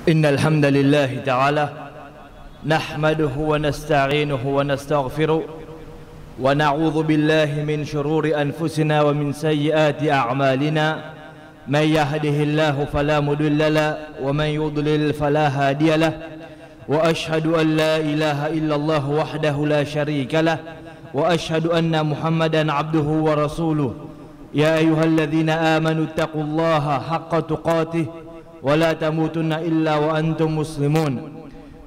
إن الحمد لله تعالى نحمده ونستعينه ونستغفره ونعوذ بالله من شرور أنفسنا ومن سيئات أعمالنا من يهده الله فلا مضل له ومن يضلل فلا هادي له وأشهد أن لا إله إلا الله وحده لا شريك له وأشهد أن محمدا عبده ورسوله يا أيها الذين آمنوا اتقوا الله حق تقاته ولا تموتن إلا وأنتم مسلمون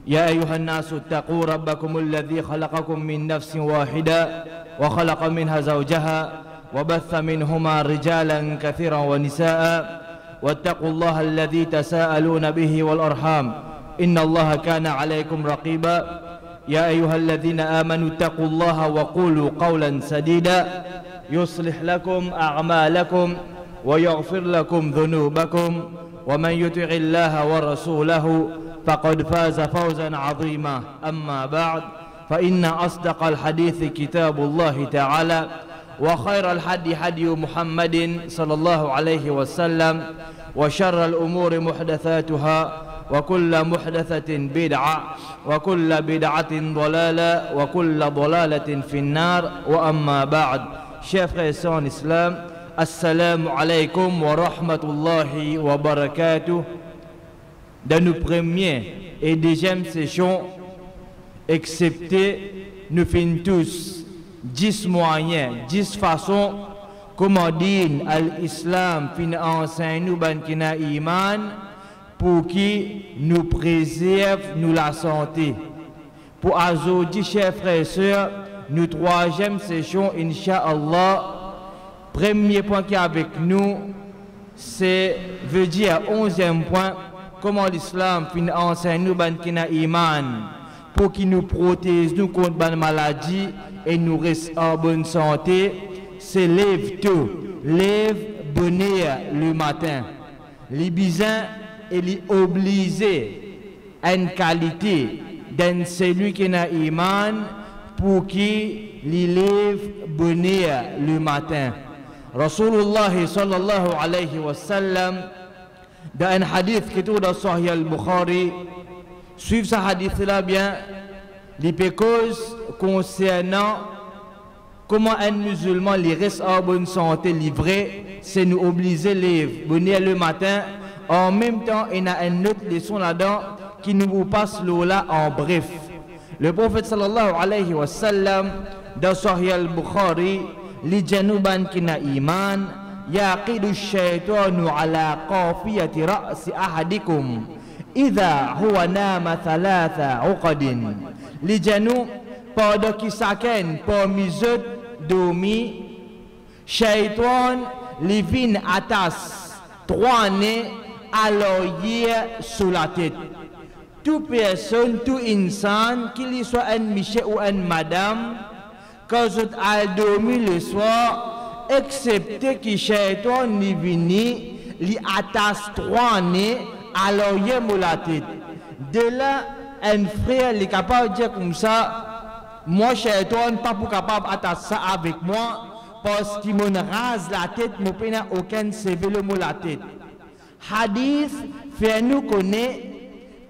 يا أيها الناس اتقوا ربكم الذي خلقكم من نفس واحدة وخلق منها زوجها وبث منهما رجالا كثيرا ونساء واتقوا الله الذي تساءلون به والأرحام إن الله كان عليكم رقيبا يا أيها الذين آمنوا اتقوا الله وقولوا قولا سديدا يصلح لكم أعمالكم ويغفر لكم ذنوبكم ومن يطع الله ورسوله فقد فاز فوزا عظيما أما بعد فإن أصدق الحديث كتاب الله تعالى وخير الحدي حدي محمد صلى الله عليه وسلم وشر الأمور محدثاتها وكل محدثة بدعة وكل بدعة ضلالة وكل ضلالة في النار وأما بعد chers frères et sœurs en islam, assalamu alaikum wa rahmatullahi wa barakatuh. Dans nos premières et deuxième sessions, excepté nous finissons tous 10 moyens, 10 façons comment dire l'islam fin enseigne nous ban kina iman pour qui nous préserve nous la santé. Pour aujourd'hui, chers frères et sœurs, nous troisième session, Inch'Allah. Premier point qui est avec nous, c'est, veut dire, 11e point, comment l'islam fin enseigne nous ban kina iman pour qu'il nous protège nous contre ban maladie et nous reste en bonne santé. C'est lève tôt, lève bonheur le matin. Les bisins et les obligés à une qualité d'un celui qui n'a iman pour qui lève bonheur le matin. Rasulullah sallallahu alayhi wa sallam dans un hadith qui est dans Sahih al-Bukhari, suivre ce hadith là bien, les causes concernant comment un musulman les reste en bonne santé livré, c'est nous obliger les bonheur le matin. En même temps, il y a une autre leçon là-dedans qui nous passe là en bref. Le prophète sallallahu alayhi wa sallam dans Sahih al-Bukhari, li januban kina iman yaqidu ash-shaytanu ala qafiyati ra'si ahadikum idha huwa nama thalatha uqadin. Li janu pada kisaken pamizut domi shaytan li vin atas 3 nez à l'oreille sous la tête. Toute personne, tout insan, qu'il soit un monsieur ou une madame, quand vous allez dormir le soir, excepté que Shaitan n'y vini, lui attache 3 nez à l'oreille sous la tête. De là, un frère est capable de dire comme ça, moi Shaitan n'est pas capable d'attacher ça avec moi, parce qu'il me rase la tête, je n'ai aucun CV sous la tête. Hadith fait nous connaître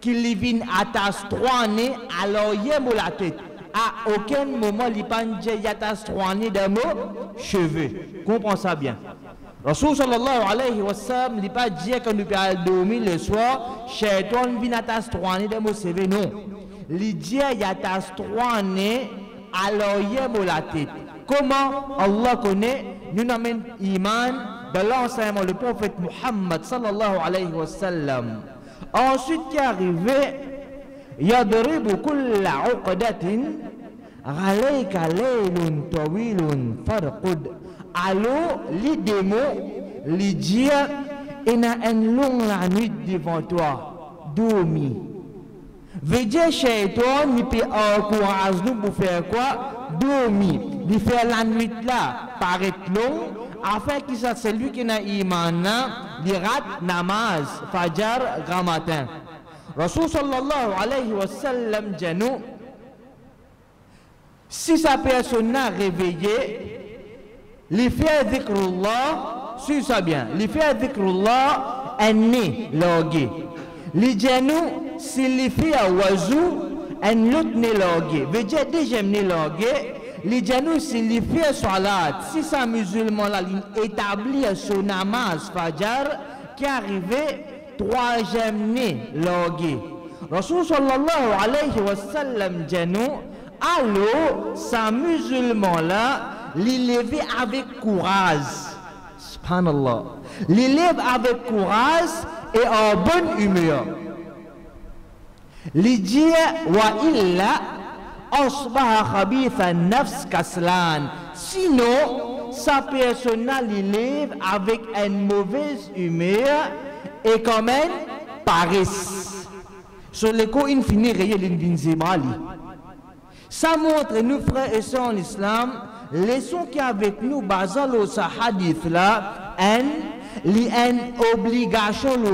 qu'il vient attache 3 nez à l'oreille sous la tête. À aucun moment, il n'y a attache 3 nez dans nos cheveux. Comprends ça bien. Rasul sallallahu alayhi wa sallam n'a pas dit que nous pouvons dormir le soir, Shaitan vient attache 3 nez dans nos cheveux. Non. Il dit qu'il y a attache 3 nez à l'oreille sous la tête. Comment Allah connaît, nous n'amène iman de l'enseignement du prophète Muhammad sallallahu alayhi wa sallam. Ensuite, qui est arrivé, yadribu kulla uqdatin alayka laylun tawilun farqud. Alors, les démons, les dieux, il y a une longue la nuit devant toi, dormi. Veut dire, Shaitan, il peut encourager nous pour faire quoi? Dormi. Il fait la nuit là, paraît long, afin que ça, c'est lui qui n'a iman, il rate namaz, fajar, grand matin. Rasul sallallahu alayhi wa sallam dit nous, si sa personne a réveillé, il fait dhikrullah, suis ça bien, il fait dhikrullah, un nez, l'orgue. Les genoux signifient wazou en l'autre ne logue. Veut dire deuxième ne logue. Les genoux signifient salat. Si ça musulman là établit son namaz fajar qui arrivé troisième ne logue. Rasul sallallahu alayhi wa sallam genou alors ça musulman là l'élève avec courage. Subhanallah. L'élève avec courage et en bonne humeur. L'idée wa illa asbaha khabitha nafs kaslan. Sinon, sa personne l'élève avec une mauvaise humeur et quand même paresse. Sur les coups infinis réels invincibles. Ça montre nous frères et sœurs en islam, leçon qui avec nous basant le hadith là, une obligation le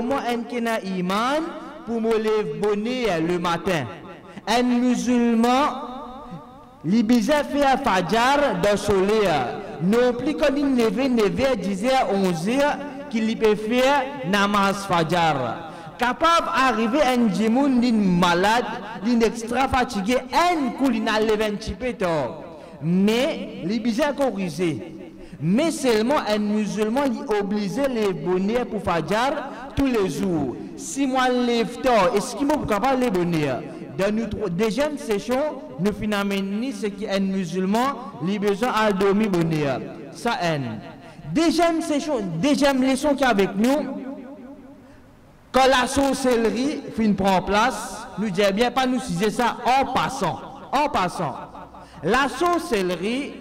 moins un qui n'a iman pour me lever bonnet le matin. Un musulman li bisa fait fajar dans soleil. Non plus quand il lève 9h, 10h, 11h qu'il peut faire namaz fajar. Capable d'arriver à un djimoun malade, d'une extra fatigué, un coup il n'a levé un petit peu tard. Mais il bisa corriger. Mais seulement un musulman il oblige les bonnets pour fajar tous les jours. Si moi lève tard, est-ce qu'il m'a capable les bonnets? Dans notre deuxième session, nous finalement ce qui est un musulman, il a besoin de dormir bonnet. Ça est. Deuxième session, deuxième leçon qui est avec nous. Quand la sorcellerie prend place, nous disons bien pas nous utiliser ça en passant. En passant. La sorcellerie,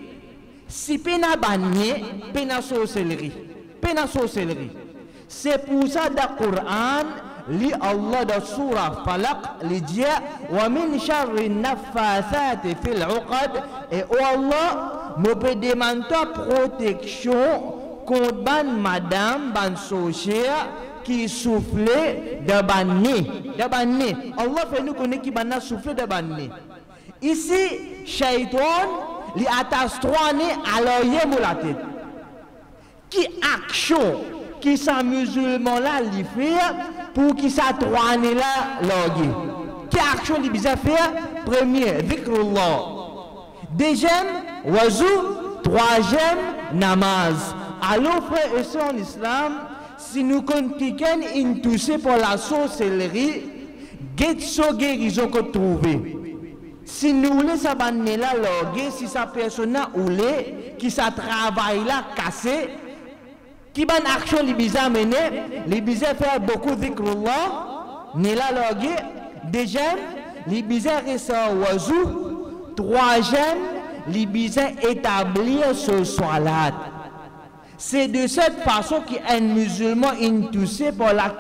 si pena bannier, pena sorcellerie. Pena sorcellerie. C'est pour ça dans le Coran, li Allah dans surah Falaq, li dit wa min sharri naffathati fil uqad et Allah me peut demander protection contre ban madame ban sorcière qui soufflait de banni. De banni. Allah fait nous connaître qui banna souffler de banni. Ici, Shaitan, li attache 3 nez à l'oeil ou la tête. Qui action, qui sa musulman là, li fait pour qui sa 3 nez là, l'oeil. Qui action li bisa faire? Premier, dhikrullah. Deuxième, wazou. Troisième, namaz. Alors, frères et sœurs en islam, si nous continuons une toucher pour la sorcellerie, get guérison que trouver. Si nous voulons ça banner là, si sa personne a oulé, qui sa travail là cassé, qui ban action les bizarres mener, les bizarres faire beaucoup dhikrullah, ni là logé. Deuxième, les bizarres ressort wazou. Troisième, les bizarres établir ce salat. C'est de cette façon qu'un musulman intouché pour la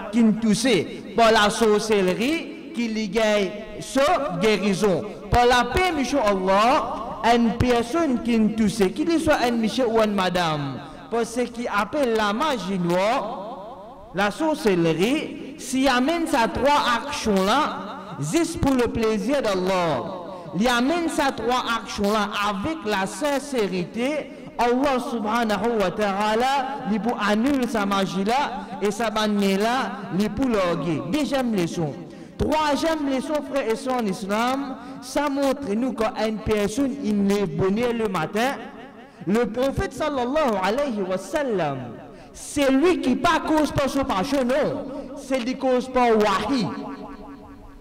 sorcellerie qui lui gagne sa guérison. Pour la permission Allah, une personne qui intouché, qu'il soit un monsieur ou une madame, pour ce qui appelle la magie noire, la sorcellerie, s'il amène ces 3 actions-là, juste pour le plaisir d'Allah, il amène ces 3 actions-là avec la sincérité, Allah subhanahu wa ta'ala, il pour annuler sa magie là et sa bannière là, il pour l'orguer. Deuxième leçon. Troisième leçon, frères et sœurs en islam, ça montre nous quand une personne il est bonheur le matin, le prophète sallallahu alayhi wa sallam, c'est lui qui pas cause par son passion, non, c'est lui qui cause par wahi.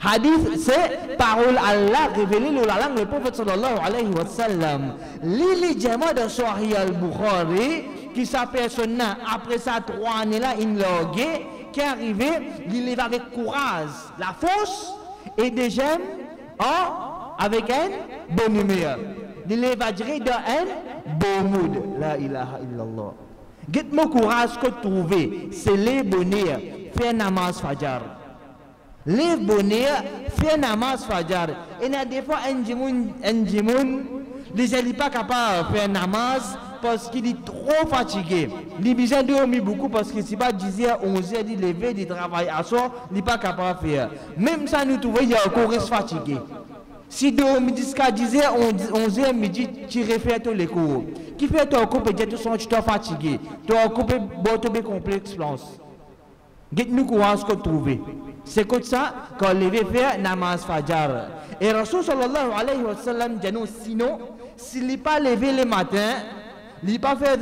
Hadith, c'est parole Allah révélée le la langue du prophète sallallahu alayhi wa sallam. L'ili jama de Sahih al-Bukhari, qui sa personne après ça 3 années là, il logué, qui est arrivé, il est avec courage, la force et des gemmes, avec un bon humeur. Il est dire dans un bon mood. La ilaha illallah. Get-moi courage que trouver, c'est les bonheurs, faire namaz fajar. Les bonheurs, faire namaz fajar. Et il y a des fois un djimoun, les gens ne sont pas capables de faire namaz parce qu'il est trop fatigué. Il besoin de dormir beaucoup parce que si pas 10h, 11h, il lever, il travaille à soi, il n'est pas capable de faire. Même ça, nous trouvons qu'il y a encore fatigué. Si dormir jusqu'à 10h, 11h, midi, tu refais tous les cours. Qui fait ton cours, peut-être tu es fatigué. Tu as coupé, tu as complexe. Nous courage que trouver. C'est comme ça qu'on levé faire namaz fajar. Et Rasul sallallahu alayhi wa sallam dit non, sinon, s'il n'est pas levé le matin, il n'est pas fait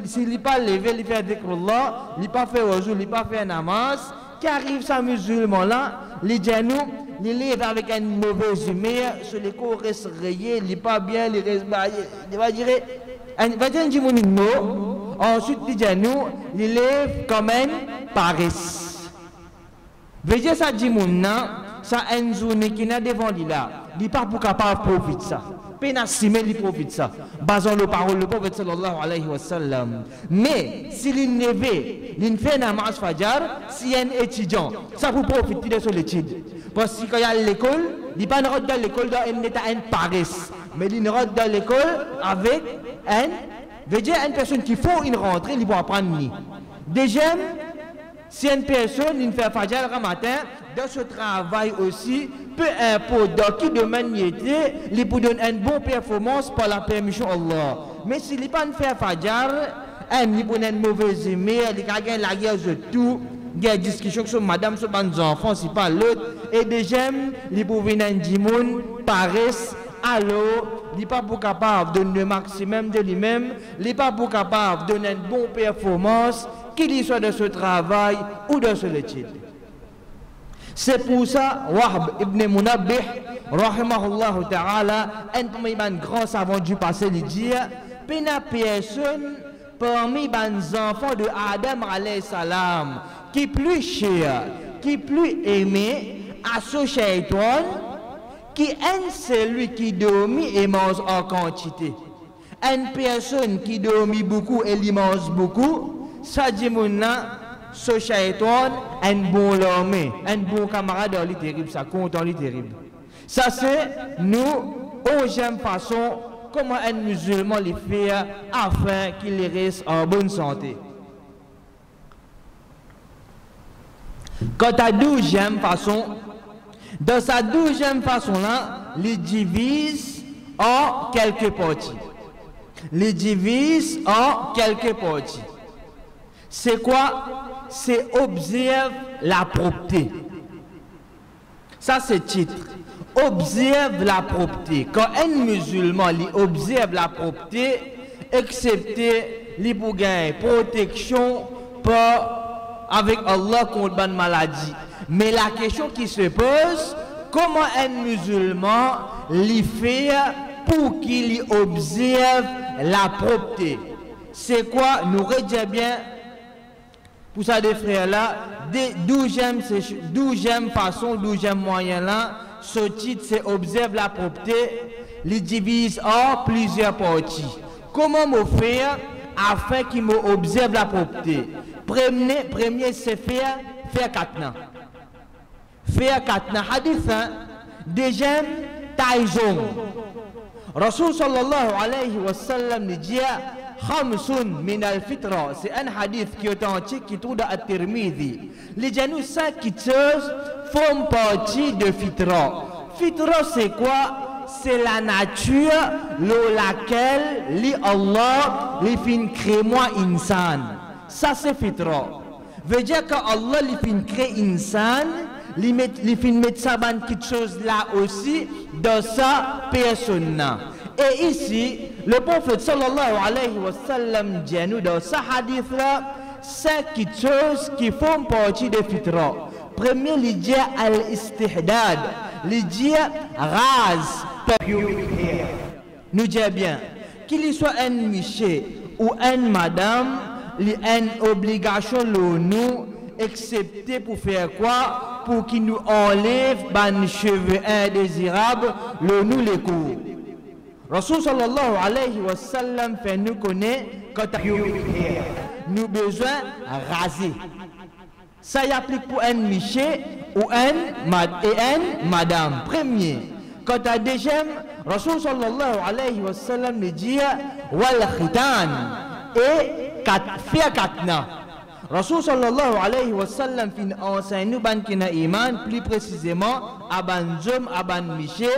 s'il n'est pas levé, il fait dhikrullah, il n'est pas fait wudu, il n'est pas fait namaz, qui arrive ça musulman là, les genoux, il lève avec une mauvaise humeur, sur les corps restent rayés, il n'est pas bien, il reste baillé, il va dire, ensuite les genoux, il lève comme une paresse. Veillez ça dit ça une journée qui n'a devant lui là, il pas pour capable profiter ça. Pénassime il profite ça. Basant le parole le prophète sallallahu alayhi wa sallam. Mais s'il est levé, il fait namaz fajar, si un étudiant, ça vous profite de son étude. Parce que quand il y a l'école, il n'est pas dans l'école dans un état de paresse, mais il rentre dans l'école avec une personne qui faut une rentrée, il va apprendre. Deuxième, si une personne il fait fajar le matin, dans ce travail aussi, peu importe dans quel domaine il était, il peut donner une bonne performance par la permission d'Allah. Mais s'il n'est pas fait fajar, il peut donner une mauvaise humeur, il a gagné la guerre de tout, il y a une discussion sur madame, sur les enfants, c'est pas l'autre. Et deuxième, il peut venir un dimoun, paresse, alors, il n'est pas pour capable de donner le maximum de lui-même, il n'est pas pour capable de donner une bonne performance, qu'il soit dans ce travail ou dans ce étude. C'est pour ça, Wahb ibn Munabbih, rahimahullah ta'ala, un grand savant du passé, il dit, pena personne parmi les enfants de Adam alayhi salam, qui plus cher, qui plus aimé à ce shaitan, qui est celui qui dormit et mange en quantité. Une personne qui dormit beaucoup et il mange beaucoup, ça dit ce shaitan, un bon l'armée, un bon camarade, il est terrible, ça compte, il est terrible. Ça c'est nous, 11e façon, comment un musulman le fait afin qu'il reste en bonne santé. Quant à 12e façon, dans sa 12e façon-là, il divise en quelques parties. Il divise en quelques parties. C'est quoi? C'est observe la propreté. Ça c'est le titre. Observe la propreté. Quand un musulman observe la propreté, excepté les pour gagner protection avec Allah contre une maladie. Mais la question qui se pose, comment un musulman fait pour qu'il observe la propreté? C'est quoi? Nous redisons bien pour ça des frères là, 12e façon, 12e moyen là, ce titre c'est observe la propreté, il divise en plusieurs parties. Comment me faire afin qu'il me observe la propreté? Premier c'est faire katna. Faire katna hadith. Deuxième, taïzong. Rasul sallallahu alayhi wa sallam dit Khamsun min al-fitra. C'est un hadith qui est authentique qui trouve dans At-Tirmidhi. Les janous 5 choses font partie de fitra. Fitra c'est quoi? C'est la nature laquelle Allah lui fait créer moi insan. Ça c'est fitra. Veut dire que Allah lui fait créer insan, lui fait mettre ça quelque chose là aussi dans sa personne. Et ici, le prophète sallallahu alayhi wa sallam dit à nous dans ce hadith là, 5 choses qui font partie de fitra. Premier, il dit al-istihdad, il dit ras, purifier. Nous dit bien, qu'il soit un monsieur ou une madame, il y a une obligation nous, excepté pour faire quoi? Pour qu'il nous enlève les cheveux indésirables, nous les cours. Rasul sallallahu alayhi wa sallam fait nous connaître quand nous besoin raser. Ça y applique pour un monsieur ou une madame. Premier. Quant à deuxième, Rasul sallallahu alayhi wa sallam nous dit wal khitan et faire katna. Rasul sallallahu alayhi wa sallam fin enseigne nous ban kina iman plus précisément aban zom aban miché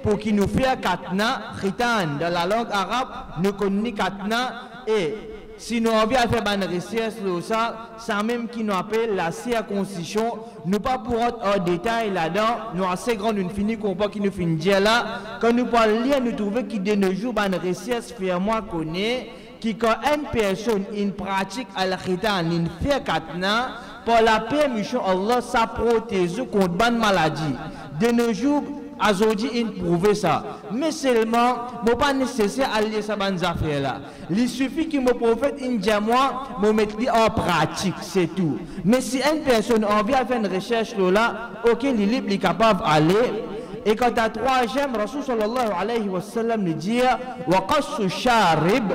pour qu'il nous fait katna khitan dans la langue arabe nous connaissons katna et si nous avons fait une recherche sur ça, ça même qui nous appelle la circoncision. Nous pas pour être en détail là-dedans, nous assez grand une finie qu'on pas qui nous finit dire là. Quand nous parlons lire, nous trouvons qu'il de nos jours une recherche fermement connaît qui quand une personne une pratique al-khitan, une fait katna, pour la permission Allah ça protège contre une maladie. De nos jours aujourd'hui, il prouve ça. Mais seulement, je pas nécessaire à lire ça dans affaires là. Il suffit que mon prophète indique moi, me mettre en pratique, c'est tout. Mais si une personne a envie de faire une recherche là, ok, il est capable d'aller. Et quand à troisième, Rasul sallallahu alayhi wa sallam lui dit, wa qassu sharib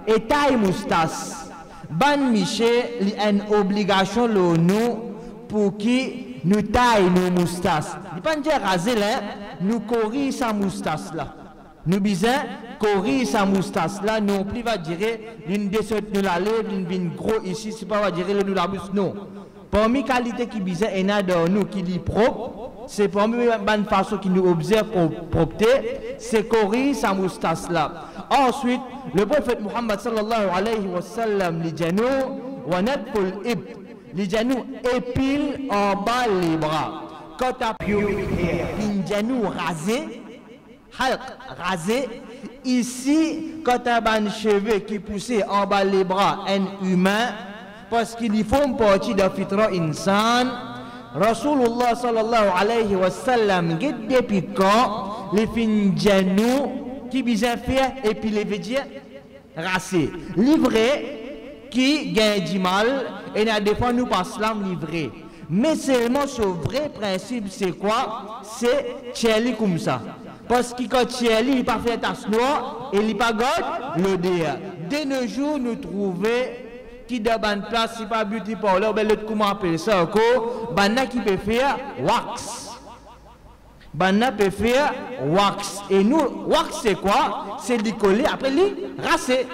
et taille moustache. Ban Miché, il y a une obligation nous pour qui nous taille nos moustaches. Il ne pas dire raser là, nous corriger sa moustache là. Nous bisons corriger sa moustache là, nous plus va dire l'une des sortes de la lèvre, l'une gros ici, c'est pas va dire le nous la bouche non. Parmi les qualités qui bisent et dans nous qui est propre, c'est parmi les bonnes façons qui nous observe propreté, c'est corriger sa moustache là. Ensuite, le prophète Muhammad sallallahu alayhi wa sallam li janou wa nadful ib. Les genoux épilent en bas les bras. Quand tu as les genoux rasés, rasé, ici, quand tu as un cheveu qui pousse en bas les bras, un humain, parce qu'ils font partie de fitra insan, Rasulullah sallallahu alayhi wa sallam, depuis quand les genoux qui bisent faire épiler, veut dire rasé. Livré, qui gagne du mal et n'a des fois nous pas l'islam livré. Mais seulement ce vrai principe c'est quoi? C'est tchéli comme ça. Parce que quand tchéli il pas fait tasse noire et il pas goûte le dea. De nos jours nous trouvons qui dans une place c'est pas beauty parlor ben l'autre comment appeler ça encore banna qui peut faire wax. Banna peut faire wax et nous wax c'est quoi? C'est de coller après lui rasser.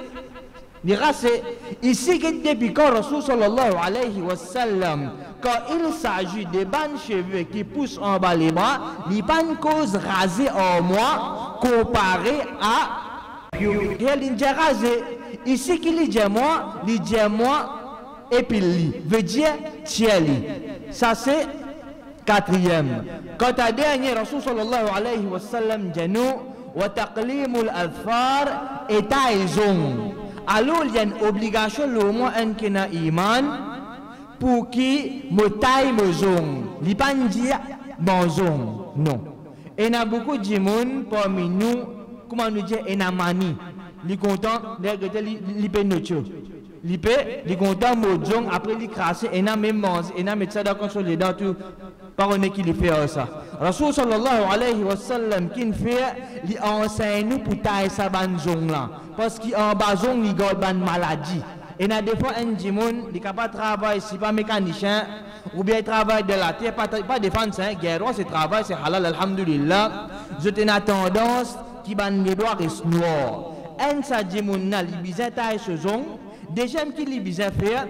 Ici, depuis quand Rasul sallallahu alayhi wa sallam, quand il s'agit des bonnes cheveux qui poussent en bas les bras, il n'y a pas une cause rasée en moi comparé à rasé. Ici, qu'il dit moi, et puis il veut dire tieli. Ça c'est quatrième. Quand à dernier Rasul sallallahu alayhi wa sallam dit nous, wa taqlimul adfar et taizong. Alors il y a une obligation le moins un qui n'a iman pour qui me taille me zong. Il n'y a pas dire bonzong. Non. Et il y a beaucoup de gens parmi nous, comment nous dire, il y a mani. Il est content de l'hypnotisme. Il est content de zong après il crasse et il a même mangé. Il a mis ça dans les dents tout. Par on est qui fait ça. Rasul sallallahu alayhi wa sallam qui fait, il enseigne nous pour tailler sa banzong là. Parce qu'en bazong il garde une maladie. Et il y a des fois un djimoun, il n'est pas travailler, c'est pas mécanicien, ou bien il travaille de la terre, pas défendre ça, guerre, c'est travail, c'est halal, alhamdulillah. Je tenais tendance qui ban les doigts restent noirs. Un sa djimoun là, il bizarre taille ce zong. Des gens qui les bizarre faire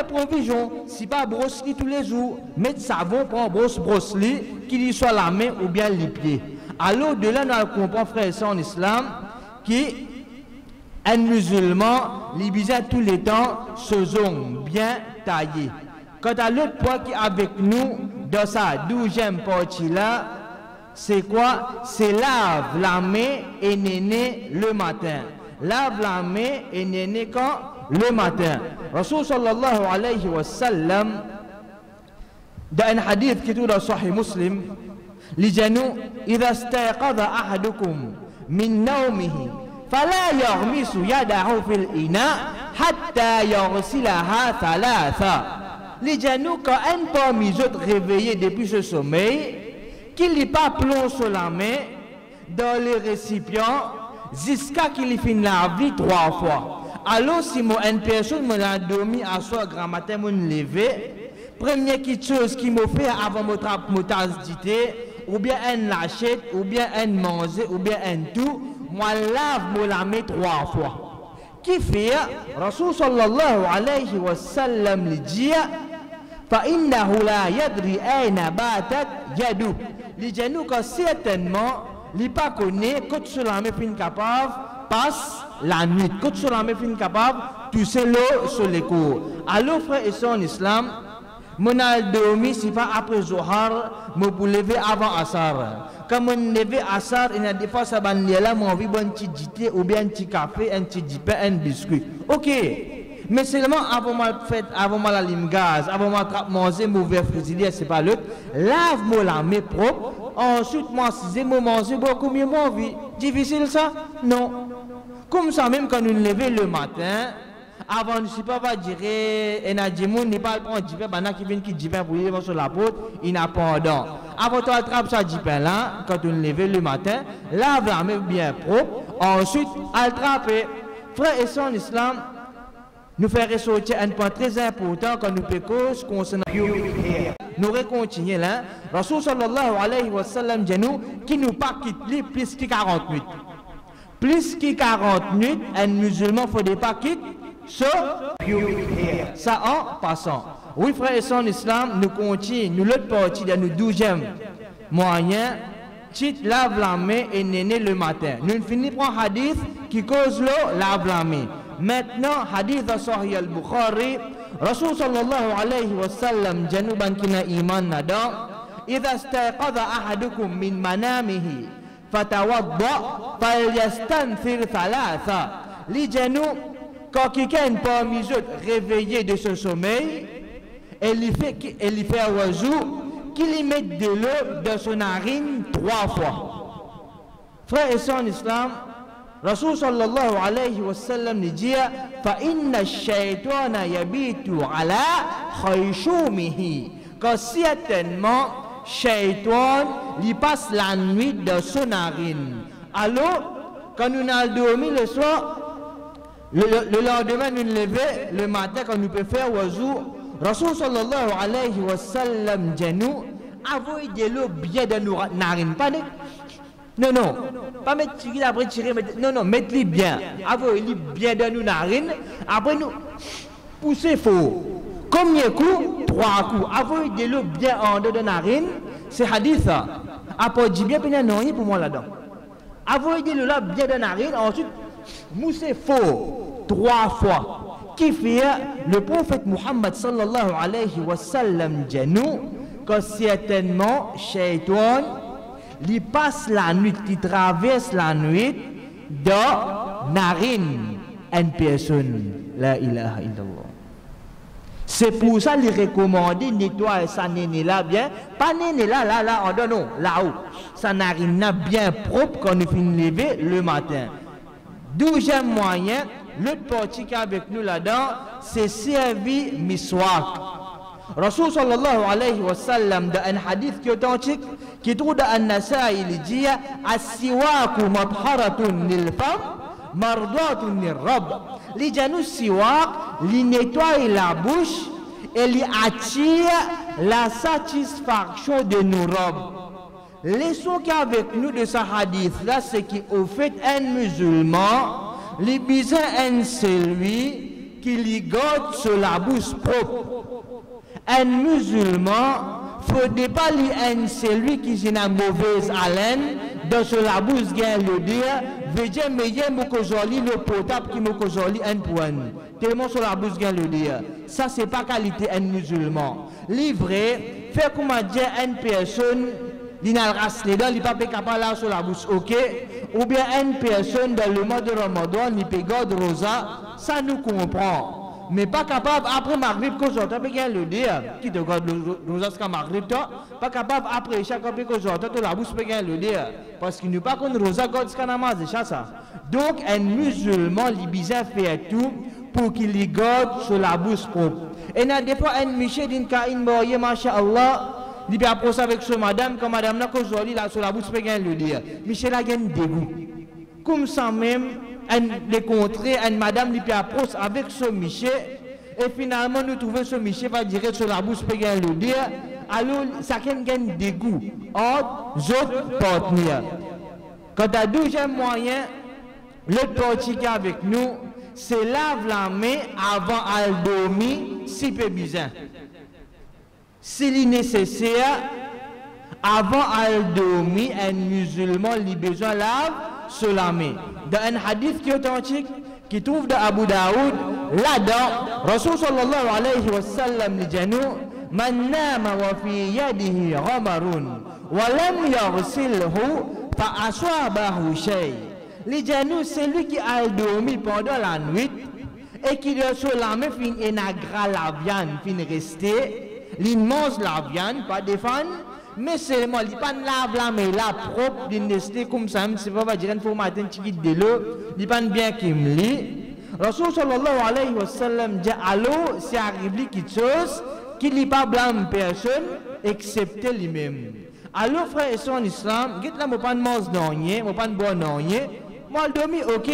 provision, si pas brosse tous les jours, mettre savon pour brosse li, qu'il soit la main ou bien les pieds. Alors de là, nous comprenons frère ça en islam, qui un musulman, les bizarre tous les temps, se sont bien taillés. Quant à l'autre point qui est avec nous, dans sa 12e partie là, c'est quoi? C'est lave la main et néné le matin. Lave la main et néné quand? Le matin. Rasul sallallahu alayhi wa sallam, dans un hadith qui est dans Sahih Muslim, les gens, إذا استيقظ أحدكم من نومه فلا يغمس يده في الإناء حتى يغسلها ثلاثا. Les gens, quand un parmi eux réveillé depuis ce sommeil, qu'il n'y pas plonge la main dans les récipients jusqu'à qu'il finisse la vie 3 fois. Alors, si une personne m'a dormi à soir grand matin, me lever, première chose qui m'a fait avant mon tasse d'idée, ou bien un lâchette, ou bien un manger, ou bien un tout, moi lave la main 3 fois. Qui fait, Rasul sallallahu alayhi wa sallam le dit, فإنه لا يدري أين باتت يده. Les gens que certainement, les pas connaît, quand sur la main fin capable, passe la nuit. Quand sur la main fin capable, toucher l'eau sur les cours. Alors frère et sœurs en islam, mon al dormi si pas après Zohar, me pour lever avant Asar. Quand mon lever Asar, il y a des fois ça va là, mon envie bon petit jité ou bien un petit café, un petit pain, un biscuit. Ok. Mais seulement avant mal fait, avant mal allume gaz, avant mal manger mauvais frigidaire, c'est pas l'autre. Lave-moi la main propre. Ensuite, moi, si moi manger beaucoup mieux, moi vie. Difficile ça? Non. Comme ça, même quand nous nous levons le matin, avant, ne sais pas, va dire, et a dit, n'est pas prendre du pain, pendant qu'il vient qui dit pain pour lui sur la porte, il n'a pas d'or. Avant, tu attrapes ça du pain là, quand nous nous levons le matin, lave la main bien propre. Ensuite, attraper. Frère et sœurs en islam, nous faire ressortir un point très important quand nous pécons concernant nous continuer là. Rasul sallallahu alayhi wa sallam dit nous qui nous pas quitter plus que 40 minutes. Plus que 40 minutes, un musulman ne faut pas quitter ça en passant. Oui frère et sœurs en islam, nous continuons, nous l'autre partie de nous 12e moyen, titre lave la main et néné le matin. Nous finissons par un hadith qui cause l'eau, lave la main. Maintenant, hadith Sahih al-Bukhari, Rasul sallallahu alayhi wa sallam januban kina iman nada, idha istayqadha ahadukum min manamihi fatawadda falyastanthir thalatha. Li janu, quand quelqu'un parmi eux réveillé de ce sommeil, elle lui fait un wazou, qu'il y mette de l'eau dans son narine 3 fois. Frères et sœurs en islam, Rasul sallallahu alayhi wa sallam dit fa inna ash-shaytana yabitu ala khayshoumihi. Car certainement shaytan lui passe la nuit dans son narine. Alors quand nous allons dormir le soir, le lendemain nous lever le matin quand nous pouvons faire wazou, Rasul sallallahu alayhi wa sallam dit nous avoyez de l'eau bien dans nos narines, pas de non, non, pas mettre tirer après tirer, non, non, mettez-les bien. Avez-les bien dans nos narines. Après nous pousser fort. Combien de coups? 3 coups. Avez de l'eau bien en dedans de narine. C'est hadith. Après dit bien, il non, pour moi là-dedans. Avez de l'eau là bien dans la narine. Ensuite, mousser fort 3 fois. Qui fait le prophète Muhammad sallallahu alayhi wa sallam dit nous que certainement, shaitan il passe la nuit, il traverse la nuit dans narine une personne. La ilaha illallah. C'est pour ça qu'il recommande nettoyer sa néné là bien. Pas néné là, en non, là-haut. Sa narine là bien propre quand nous finissons de lever le matin. 12e moyen, l'autre partie qui est avec nous là-dedans, c'est servir miswak. Rasul sallallahu alayhi wa sallam dans un hadith qui est authentique qui trouve dans An-Nasa'i il dit as-siwaku matharatun lil fam mardatun lir rabb. Li janu siwak li nettoie la bouche et li attire la satisfaction de nos robes. Leçon qui est avec nous de ce hadith là, c'est qu'au fait un musulman li besoin un celui qui lui garde sur la bouche propre. Un musulman, il ne faut pas lui un celui qui a une mauvaise haleine, dans la bouche gagne le dire, veut dire, mais il y a le potable qui m'a un point. Tellement sur la bouche gagne le dire. Ça, c'est pas qualité un musulman. Livré, fait comme dire une personne, il n'a pas il n'est pas capable là sur la bouche, ok? Ou bien une personne dans le mois de Ramadan, il peut garder rosa, ça nous comprend. Mais pas capable après Maghrib que j'entends bien le dire qui te garde le rosa jusqu'à Maghrib pas capable après chaque fois que j'entends la bouche bien le dire parce qu'il n'est pas qu'on rosa garde jusqu'à namaz c'est ça. Donc un musulman il besoin faire tout pour qu'il y garde sur la bouche propre. Et n'a des fois un miché d'une kaïn boye masha'Allah il peut approcher avec ce madame comme madame là qu'aujourd'hui là sur la bouche bien le dire. Michel a gagné dégoût. Comme ça même les contrées, une madame qui approche avec ce Michel, et finalement nous trouvons ce Michel va dire sur la bouche, peut le dire, alors ça gagne des goûts entre autres partenaires. Quant à 12e moyen, le parti qui est avec nous, c'est lave la main avant de dormir, si peu besoin. S'il est nécessaire, avant de dormir, un musulman a besoin de lave sur la main. Dans un hadith qui est authentique, qui trouve dans Abu Daoud, là-dedans, Rasul sallallahu alayhi wa sallam dit man nama wa fi yadihi ghamarun wa lam yaghsilhu fa aswabahu shay. Les genoux, c'est lui qui a dormi pendant la nuit et qui doit se laver fin enagra la viande fin rester, il mange la viande pas défendre, mais seulement il pas lave la mais la propre d'une rester comme ça, c'est pas dire une fois matin petit de l'eau, il pas bien qu'il lit. Rasul sallallahu alayhi wa sallam dit alors c'est arrivé quelque chose qui n'est pas blâme personne excepté lui-même. Alors frère et sœurs en islam, dites là moi pas de manger non, moi pas de boire non. Moi, dormi, ok.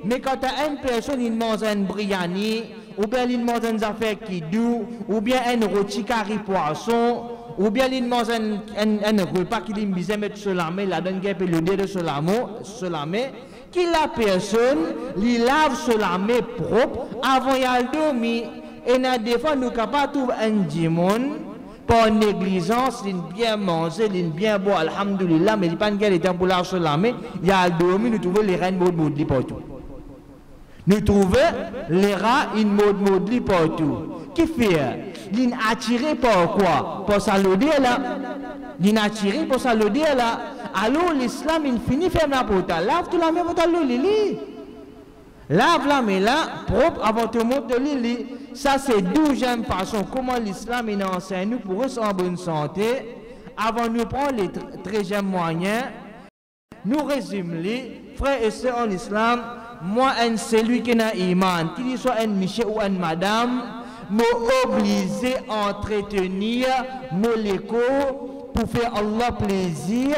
Mais quand tu as une personne qui mange un biryani, ou bien il mange une affaire qui doux, ou bien un rôti carré poisson, ou bien il mange un repas qui dit misé mettre solamé, la donne guêpe le dé de solamé, qui la personne, il lave solamé propre avant de dormir. Et des fois, nous sommes capables de trouver un dimon. Par négligence, il bien manger, il bien boire, alhamdulillah, mais il n'y a pas de temps pour la solamé. Il y a le dormi, nous trouvons les reines maudits partout. Nous trouvons les rats, ils maudits partout. Qui fait? Ils attiré par quoi? Pour saluer là. Ils attiré pour saluer là. Alors l'islam, il finit ferme la porte. Lave tout la main pour t'allumer Lili. Lave la main là, propre avant de monter Lili. Ça, c'est 12e façon comment l'islam enseigne nous pour rester en bonne santé. Avant de nous prendre les 13e moyens, nous résumons les frères et sœurs en islam. Moi, c'est celui qui a iman, qu'il soit un monsieur ou une madame, m'obliger à entretenir mon écho pour faire Allah plaisir,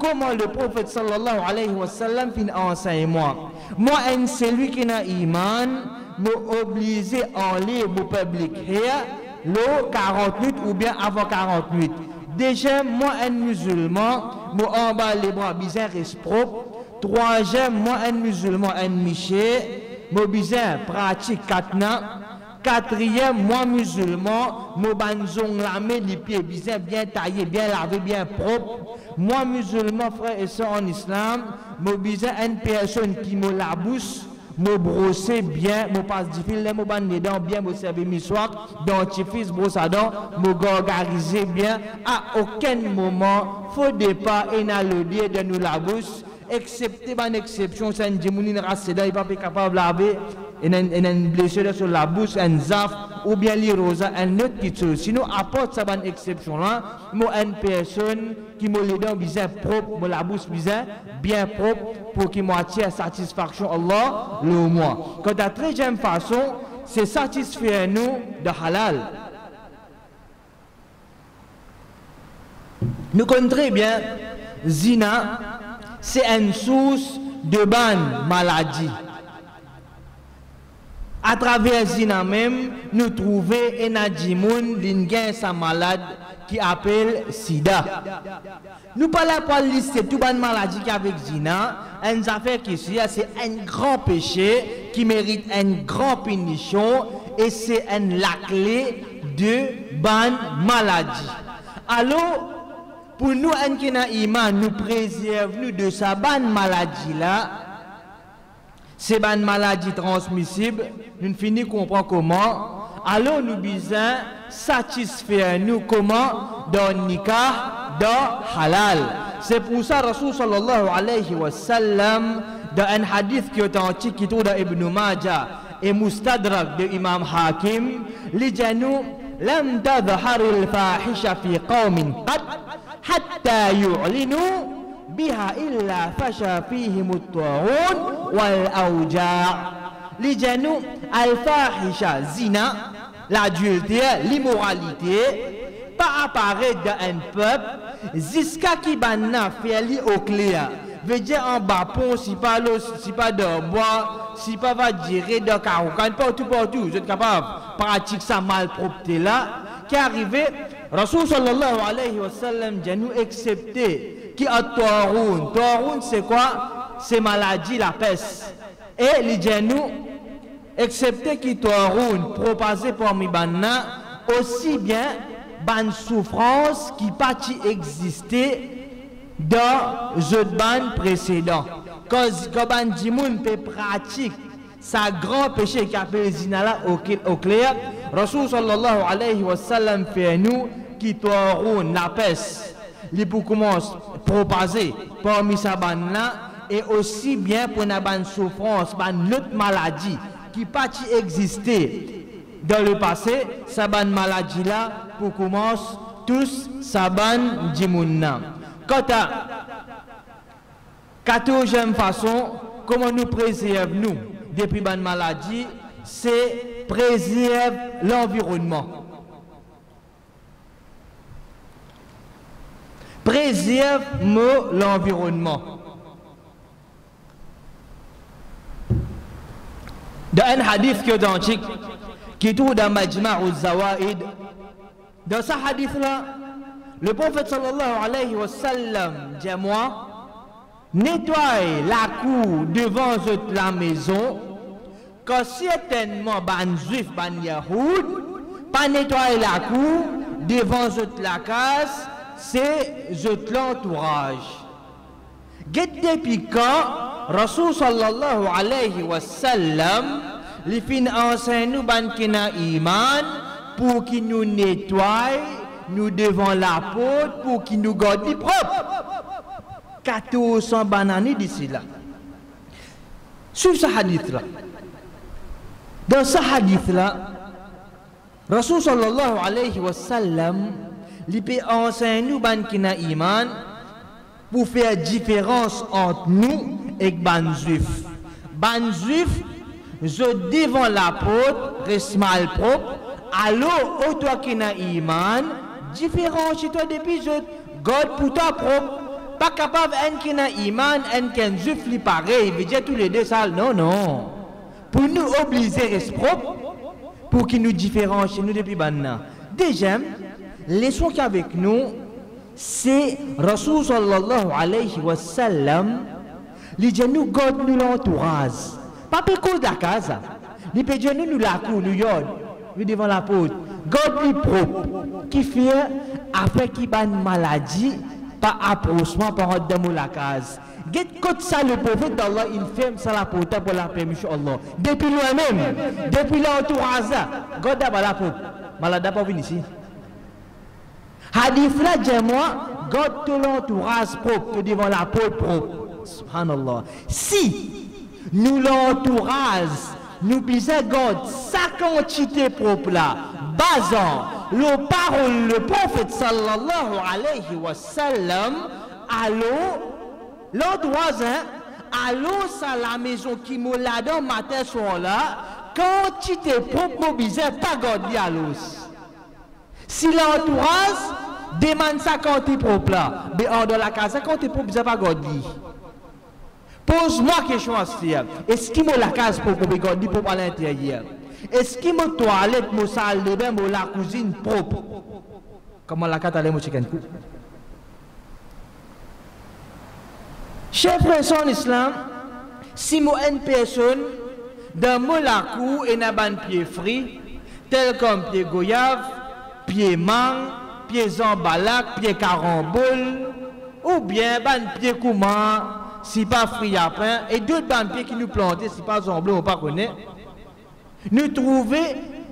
comment le prophète sallallahu alayhi wa sallam enseigne moi. Moi, c'est celui qui a iman, m'obliger à lire au public le 48 ou bien avant 48. Déjà, moi, un musulman, moi, en bas les bras bizarres et propres. Troisième, moi, un musulman, un miché, moi, bizarre, pratique 4 ans. Quatrième, moi, musulman, moi, banzong lamé, les pieds bizarres, bien taillés, bien lavés, bien propres. Moi, musulman, frère et soeur en islam, moi, bizarre, une personne qui me la bouche. Me brosser bien, me passe du fil, me ban les dents bien, me servir misoir, dentifrice, brosse à dents, me gargariser bien. À aucun moment, faut départ et n'a le dire de nous la bouche, excepté une exception, c'est un djimouni race, il n'est pas capable de laver, et une blessure sur la bouche, un zaf, ou bien l'irosa, un autre qui chose. Sinon, apporte ça une exception là, moi une personne qui me les dents bien propre, me la bouche bien propre, pour qu'il m'attire satisfaction Allah le mois. Quand la 13e façon, c'est satisfaire nous de halal. Nous connaissons très bien, zina, c'est une source de bonne maladie. À travers zina même, nous trouvons un adjimoun d'une sa malade qui appelle sida. Nous parlons pas de lister toute une maladie qui avec zina, une affaire qui c'est un grand péché qui mérite une grande punition et c'est la clé de bonne maladie. Alors, pour nous, un iman, nous préservons de sa bonne maladie là. C'est une maladie transmissible, nous finissons comprendre comment. Alors nous besoin satisfaire nous comment dans nikah, dans halal. C'est pour ça Rasul sallallahu alayhi wa sallam dans un hadith qui est authentique qui trouve dans Ibn Majah et Mustadrak de Imam Hakim, les gens لم تظهر الفاحشة في قوم قد حتى يعلنوا بها إلا فشى فيهم الطاعون والأوجاع. Les gens al-fahisha, zina, l'adultère, l'immoralité, pas apparaître dans un peuple, jusqu'à qui banna fait li au clair. Veut dire en bas pont, si pas l'eau, si pas de bois, si pas va dire de caroucan, partout, vous êtes capable de pratiquer ça malpropreté là, qui est arrivé, Rasul sallallahu alayhi wa sallam, nous accepté, qui a Taroun. Taroun, c'est quoi? C'est maladie, la peste. Et les gens, excepté qui Taroun, propagé par Mibana, aussi bien, ban souffrance qui pas exister dans le ban précédent. Quand ban dimoun peut pratique sa grand péché qui appelle zina là au clair, Rasul sallallahu alayhi wa sallam fait nous qui tourne la peste, les pour commencer propager parmi sa bande là et aussi bien pour une bonne souffrance, une autre maladie qui pas exister dans le passé, sa bonne maladie là pour commencer tous sa bonne dimounna. Quant à 14e façon, comment nous préservons nous depuis bonne maladie, c'est préserver l'environnement. Préserve l'environnement. Dans un hadith qui est authentique, qui est tout dans Majma' al-Zawaid, dans ce hadith-là, le prophète sallallahu alayhi wa sallam dit à moi, nettoie la cour devant la maison, quand certainement ban juif, ban yahoud, pas nettoyer la cour devant la case, c'est l'entourage. Depuis quand Rasul sallallahu alayhi wa sallam li fin enseigne nous ban kina iman pour qu'il nous nettoie nous devant la porte pour qu'il nous garde propre. 1400 bananes d'ici là. Sur ce hadith là. Dans ce hadith là, Rasul sallallahu alayhi wa sallam li pe enseigne nous ban kina iman pour faire différence entre nous et ban juif. Ban juif, je devant la porte, reste mal propre. Alors, au toi qui n'a iman, différent chez toi depuis je garde pour toi propre. Pas capable un qui n'a iman, un qui est juif, li pareil, veut dire tous les deux sales. Non, non. Pour nous obliger à rester propre, pour qu'il nous différencie nous depuis banna. Deuxième, leçon qu'avec nous, c'est Rasul sallallahu alayhi wa sallam, li dit nous garde nous l'entourage. Pas pécole de la case. Li peut dire nous la cour, nous yod, nous devant la porte. Garde lui propre. Qui fait après qu'il y a une maladie, pas approchement par ordre de la case. Get comme ça le prophète d'Allah, il ferme ça la porte pour la permission Allah. Depuis lui-même, depuis l'entourage, garde d'abord la porte. Malade pas venir ici. Hadith là, dis-moi, garde tout l'entourage propre devant la porte propre. Subhanallah. Si nous l'entourage, nous besoin garde sa quantité propre là, basant le parole le prophète sallallahu alayhi wa sallam, allô, l'entourage, allô, ça la maison qui me l'a dans matin soir là, quantité propre, nous besoin pas garder à l'os. Si l'entourage demande sa quantité propre là, mais hors de la case, sa quantité propre, vous n'avez pas garder. Pose-moi question à ce est-ce qu'il m'a la case propre pour garder propre à l'intérieur? Est-ce qu'il m'a toilette, mon salle de bain, mon la cuisine propre? Comment la carte allait mon chicken cook? Chers frères en islam, si moi une personne dans mon la cour et n'a pas de pied frit, tel comme pied goyave, pied mangue, pied zambalac, pied carambole, ou bien ban pied kouma, si pas frit à pain, et d'autres ban pieds qui nous plantent, si pas zamblé, on pas connaît. Nous trouvons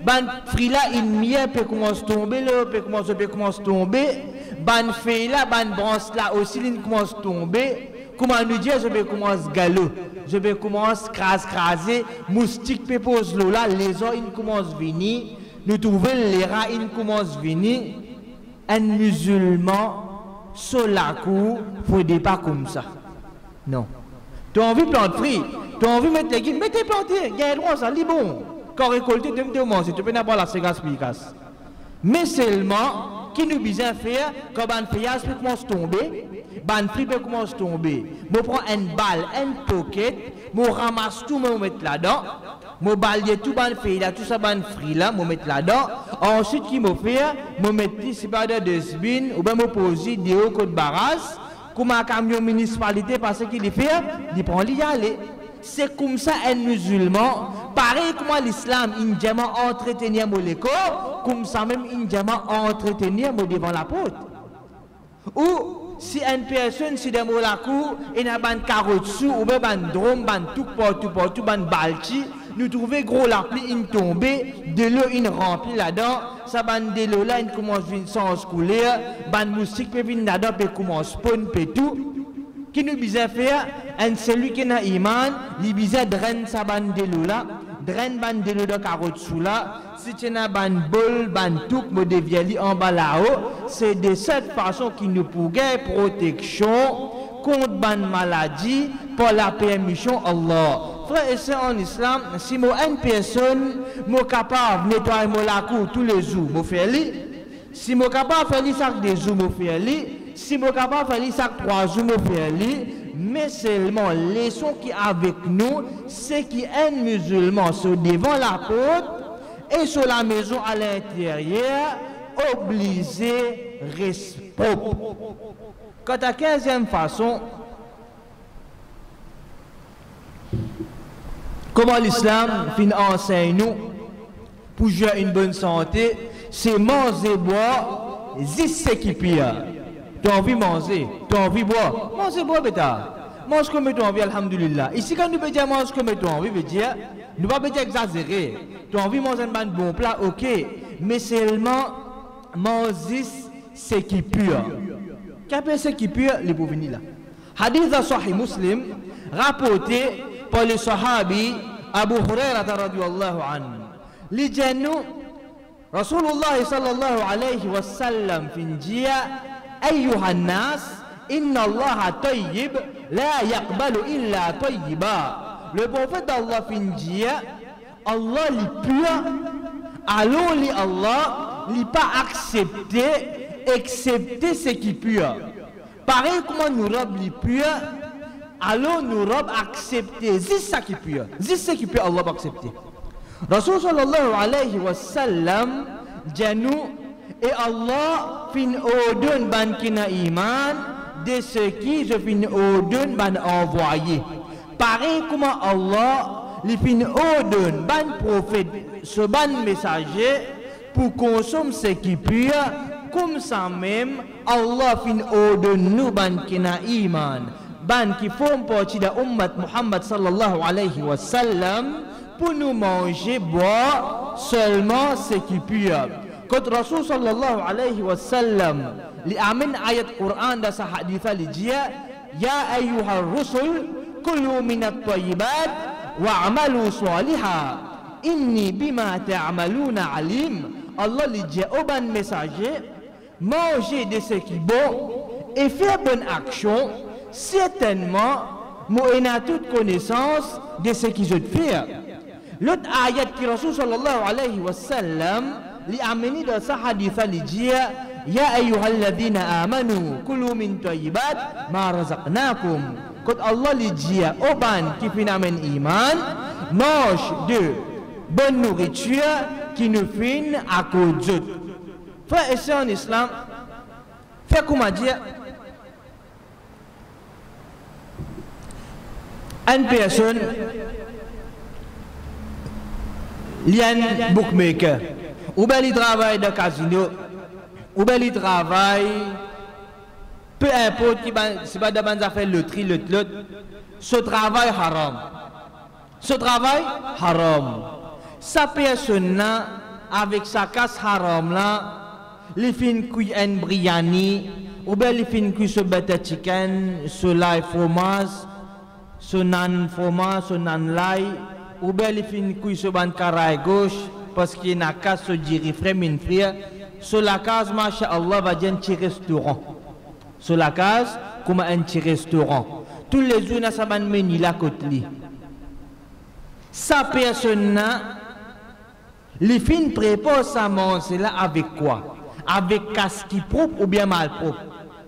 ban frit là une mienne peut commencer à tomber, là peut commencer à tomber, ban feuille là, ban branche là aussi il commence à tomber. Comment nous dire je vais commencer à galer, je vais commencer à craser, moustique peut poser l'eau là, les os ils commencent à venir. Nous trouvons les rats, ils commencent à venir. Un musulman, sur la cour, il ne faut pas comme ça. Non. Tu as envie de planter fruits, tu as envie de mettre les guides, mettez planter, il y a le droit, ça, c'est bon. Quand récolter, tu peux manger, tu peux n'avoir la séquence efficace. Mais seulement, qui nous besoin faire, quand un feuillage peut commencer à tomber, un fruit peut commencer à tomber. Je prends une balle, une pocket, je ramasse tout, je mets là-dedans. Je balaye tout ban feuille là, tout ça ban fruit là, je mets là-dedans. Ensuite, qui me fait, je mets ici par de dustbin, ou bien je pose des hauts côtes barrages, comme un camion municipalité, parce qu'il fait, il prend l'y aller. C'est comme ça un musulman, pareil comme l'islam, il diamant entretenir mon école, comme ça même il diamant entretenir mon devant la porte. Ou si une personne si dans la cour, il y a une carotte sous, ou bien un drôme, un tout partout, un balchi, nous trouvons gros la pluie, il tombe, de l'eau, il remplit là-dedans, ça ban de l'eau là, il commence sans couler, ban moustique peut venir là-dedans, peut commencer spawn, peut tout. Qui nous besoin faire, un celui qui n'a iman, il besoin drainer sa ban de l'eau là, drainer ban de l'eau de carotte sous là, si tu as ban bol, ban tout, me déviali en bas là-haut, c'est de cette façon qui nous pourrait protection contre ban maladie pour la permission Allah. Frère et sœurs en islam, si moi une personne est capable de nettoyer la cour tous les jours, je fais li. Si moi capable de faire ça des jours, je fais li. Si moi capable de faire ça 3 jours, je fais li. Mais seulement les sons qui avec nous, c'est qui un musulman sur devant la porte et sur la maison à l'intérieur, obligé respect. Quant à 15e façon, comment l'islam enseigne nous pour jouer une bonne santé, c'est manger, boire, c'est ce qui pire. Tu as envie de manger, tu as envie de boire, manger, boire, bêta. Mange comme tu as envie, alhamdulillah. Ici, quand nous pouvons dire mange comme tu as envie, veut dire, nous ne pouvons pas exagérer. Tu as envie de manger un bon plat, ok, mais seulement manger ce qui pire. Qu'est-ce qui pire, les pour venir là. Hadith Sahih Muslim, rapporté par le Sahabi Abu Hurairah radhiyallahu anhu. Les gens, Rasulullah sallallahu alayhi wa sallam finjia, ayyuhan nas, inna Allah tayyib, la yaqbalu illa tayyiba. Le prophète d'Allah finjia, Allah li pur, alors li Allah, li pas accepter ce qui est pur. Pareil comme nous robes les purs, alors nous robes accepter ça qui est pur. C'est ce qui est pur, Allah va accepter. Rasul sallallahu alayhi wa sallam, janou et Allah fin ordonne ban kina iman de ce qui je fin ordonne ban envoyé. Pareil comme Allah li fin ordonne ban prophète, ce ban messager pour consommer ce qui est pur. Comme ça même, Allah fin ordonne nous ban kina iman, ban qui font partie de ummat Muhammad sallallahu alayhi wa sallam, pour nous manger, boire seulement ce qui est pur. Quand Rasul sallallahu alayhi wa sallam li amin ayat Quran da sa haditha li dia, ya ayyuhar rusul kulu minat tayyibat wa amalu saliha inni bima ta'maluna alim. Allah li dia au ban messager, manger de ce qui est bon et faire bonne action, certainement, moi a toute connaissance de ce qui je fais. L'autre ayat qui Rasul sallallahu alayhi wa sallam li ameni dans sa haditha li dit ya ayyuhalladhina amanu kulu min tayyibat ma razaqnakum. Quand Allah li dit au ban qui finamen iman, mange de bonne nourriture qui nous fin à cause de frère et sœurs en islam, fait comment dire, une personne, il y a un bookmaker, ou bien il travaille dans le casino, ou bien il travaille, peu importe, si pas d'abord ça fait le tri, ce travail haram. Ce travail haram. Sa personne-là, avec sa casse haram-là, les fins qui un biryani, ou bien les fins qui se bête chicken, ce lait fromage, ce nan fromage, ce nan lait, ou bien les fins qui se ban caray gauche, parce qu'il y a une case se dire frère, min frère, sur la case, masha'Allah, va dire un petit restaurant. Sur la case, comme un petit restaurant. Tous les jours, ça va mener la côte li. Sa personne-là, les fins préparent sa manger là avec quoi? Avec casque qui propre ou bien mal propre?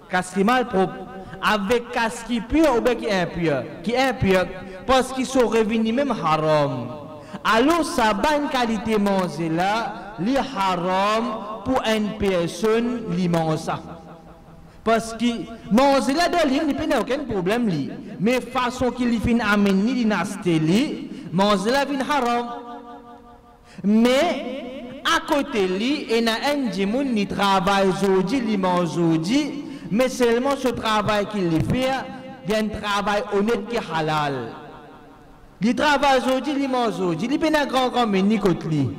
Casque mal propre. Avec casque qui pur ou bien qui impur? Qui impur parce qu'ils sont revenus même haram. Alors sa bonne qualité manger là, li haram pour une personne li mange ça. Parce que manger là de lui, il n'y a aucun problème li. Mais façon qu'il fin amener li nasté li, manger là vient haram. Mais à côté li, il y a un djimoun qui travaille aujourd'hui, qui mange aujourd'hui, mais seulement ce travail qu'il fait, il y a un travail honnête qui est halal. Il travaille aujourd'hui, il mange aujourd'hui, il peut pas grand mais ni côté lui.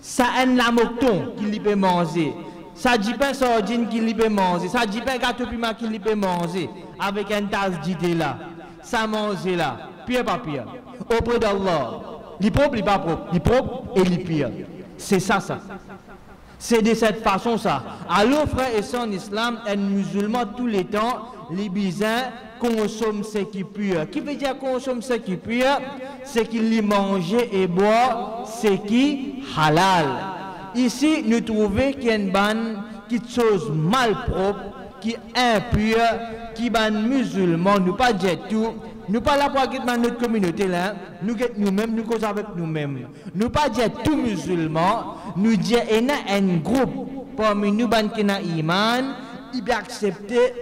Ça un la mocton qu'il peut manger. Ça dit pas sardine qu'il peut manger, ça dit pas gâteau piment qu'il peut manger avec une tasse d'idée là. Ça manger là, pire pas pire. Auprès d'Allah, il propre, il pas propre, il propre et il pire. C'est ça. C'est de cette façon ça. Alors frère et sœurs en islam, un musulman tous les temps, les bizins consomment ce qui est pur. Qui veut dire consomme ce qui est pur? C'est qu'il y mange et boit ce qui est halal. Ici, nous trouvons qu'il y a une bonne chose mal propre, qui est impure, qui est musulman, nous pas dire tout. Nous pas là pour quitter notre communauté là, nous-mêmes, nous causons avec nous-mêmes. Nous pas dire tout musulman, nous dire qu'il y a un groupe parmi nous qui ont iman, il peut accepter,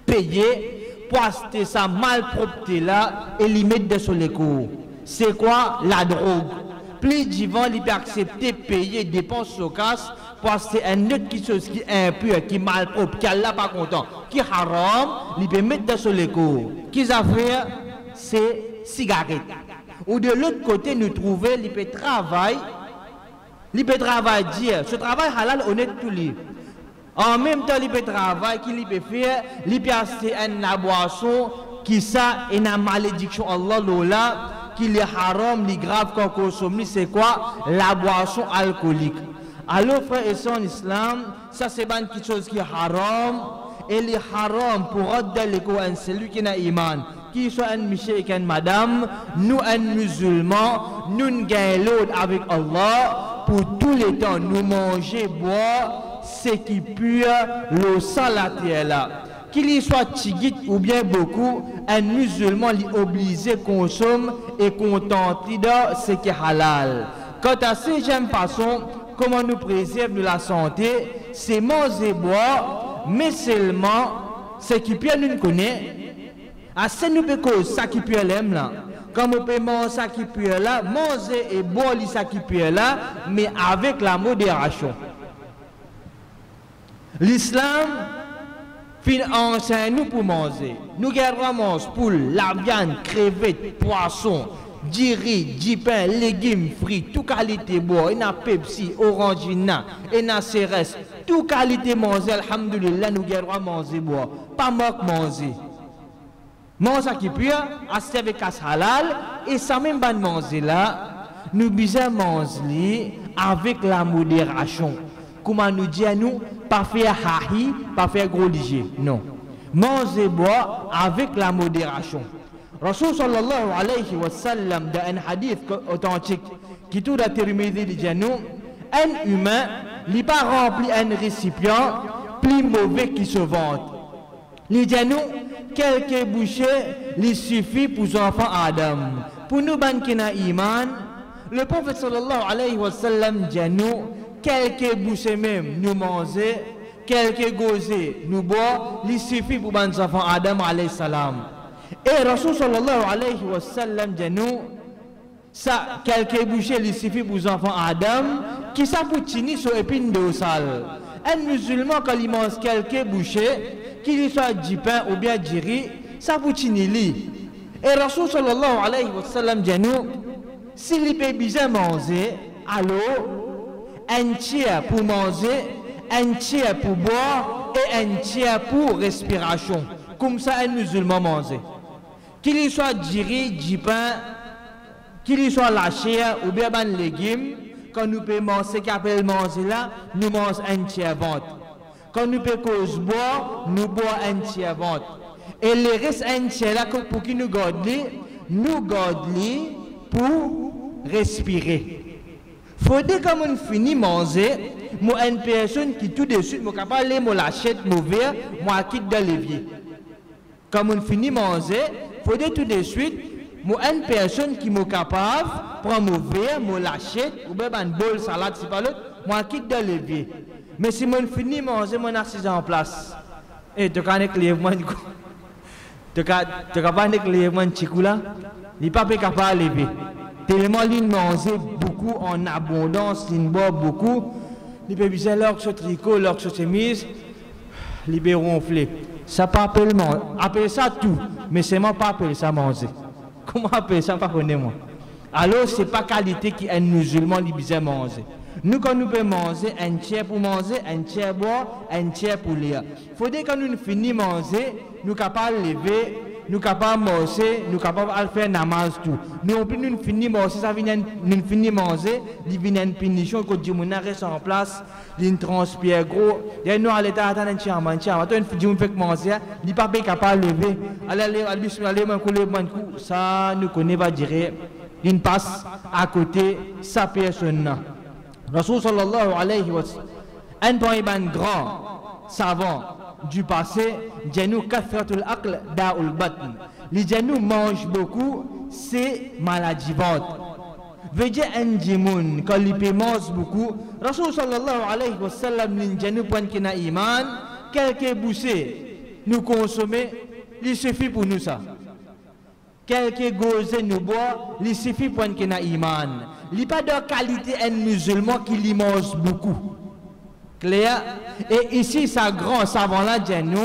payer pour acheter sa malpropreté là et lui mettre sur les cours. C'est quoi? La drogue. Plus d'ivant, il peut accepter, payer, dépenses sur casse pour acheter un autre chose qui est impur, qui est malpropre, qui est là pas content, qui est haram, il peut mettre sur les cours. Qu'ils a fait, c'est cigarette. Ou de l'autre côté, nous trouvons, il peut travailler, dire, ce travail halal honnête tout lui. En même temps, il peut travailler, qu'il peut faire, il peut acheter une boisson qui ça, une malédiction Allah lola, qu'il est haram, il est grave qu'on consomme, c'est quoi? La boisson alcoolique. Alors, frères et sœurs en islam, ça c'est une petite chose qui est haram. Et les haram pour un celui qui n'a iman, qui soit un monsieur et une madame, nous un musulman, nous gagnons l'autre avec Allah pour tous les temps, nous manger, boire, ce qui pur, le sang la terre là. Qu'il y soit tigit ou bien beaucoup, un musulman est obligé de consommer et contenter de ce qui est halal. Quant à cette façon, comment nous préserver de la santé, c'est manger, boire, mais seulement ce qui peut nous connaît. Assez nous peut cause ça qui peut l'aime là. Comme on peut manger ça qui peut là, manger et boire ça qui peut là, mais avec la modération. L'islam enseigne nous pour manger. Nous gardons manger poule, la viande, crevette, poisson, du riz, du pain, légumes, fruits, toute qualité bois, il y a Pepsi, Orangina, il y a CRS, toute qualité manger, alhamdulillah, nous gardons manger bois, pas manque manger. Manger qui pur, acheter avec casse halal, et ça même pas manger là, nous besoin manger avec la modération. Comment nous dire nous, pas faire hahi, pas faire gros léger, non. Manger bois avec la modération. Rasul sallallahu alayhi wa sallam dans un hadith authentique qui tout a Tirmidhi dit nous, un humain n'est pas rempli un récipient plus mauvais qui se vante. Il dit nous, quelques bouchées il suffit pour les enfants Adam. Pour nous qui n'a iman, le prophète sallallahu alayhi wa sallam dit nous, quelques bouchées même nous manger, quelques gosées nous boire, il suffit pour les enfants Adam alayhi salam. Et Rasul sallallahu alayhi wa sallam dit nous, ça, quelques bouchées, il suffit pour les enfants Adam, qui ça pour tenir sur épine de sale. Un musulman, quand il mange quelques bouchées, qu'il soit du pain ou bien du riz, ça pour tenir lui. Et Rasul sallallahu alayhi wa sallam dit nous, s'il peut bien manger, alors, un tiers pour manger, un tiers pour boire et un tiers pour respiration. Comme ça, un musulman mange. Qu'il soit du riz, du pain, qu'il soit la chair ou bien des légumes, quand nous pouvons manger ce qu'on appelle manger là, nous mangeons un tiers ventre. Quand nous pouvons boire, nous boire un tiers ventre. Et le reste un tiers là, pour qui nous gardons, pour respirer. Faudrait comme on finit manger, moi une personne qui tout de suite, moi capable de l'achète mauvais, moi quitte dans l'évier. Comme on finit manger, faudrait tout de suite, moi une personne qui m'est capable prendre mon verre, moi l'achète ou bien un bol salade c'est pas l'autre, moi quitte dans l'évier. Mais si moi finit manger, moi assis en place. Et tu connais que les moi du coup. Tu capable de les moi chikou là, il pas capable de lever. Tellement il mange beaucoup en abondance, il boit beaucoup. Il peut bien leur ce tricot, leur ce chemise, il peut ronfler. Ça pas appelle ça tout, mais c'est moi pas appeler ça manger. Comment appeler ça, pas connaître moi. Alors, c'est pas qualité qui est musulman qui besoin manger. Nous, quand nous pouvons manger, un tiers pour manger, un tiers boire, un tiers pour lire. Il faut dire que quand nous finissons de manger, nous sommes capables de lever, nous sommes capables de manger, nous sommes capables de faire namaz tout. Nous, nous finissons de manger, ça vient nous finissons de manger, il vient une punition, que Dieu reste en place, il transpire gros. Et nous, à l'état, attendons un tiers, Dieu fait manger, il n'est pas capable de lever. Ça, nous connaissons pas dire, il passe à côté sa personne. Rasul sallallahu alayhi wa sallam, un grand savant du passé, Djanou kathratul aql da'ul batn. Les Djanou mangent beaucoup, c'est maladie ventre. Veut dire un djimoun, quand il mange beaucoup, Rasul sallallahu alayhi wa sallam, les Djanou point qu'il a iman, quelques boussées nous consommer, il suffit pour nous ça. Quelques gosses nous boire, il suffit pour qu'il a iman. Il n'y a pas de qualité un musulman qui lui mange beaucoup. Clair? Et ici, sa grand savant là, Djanou,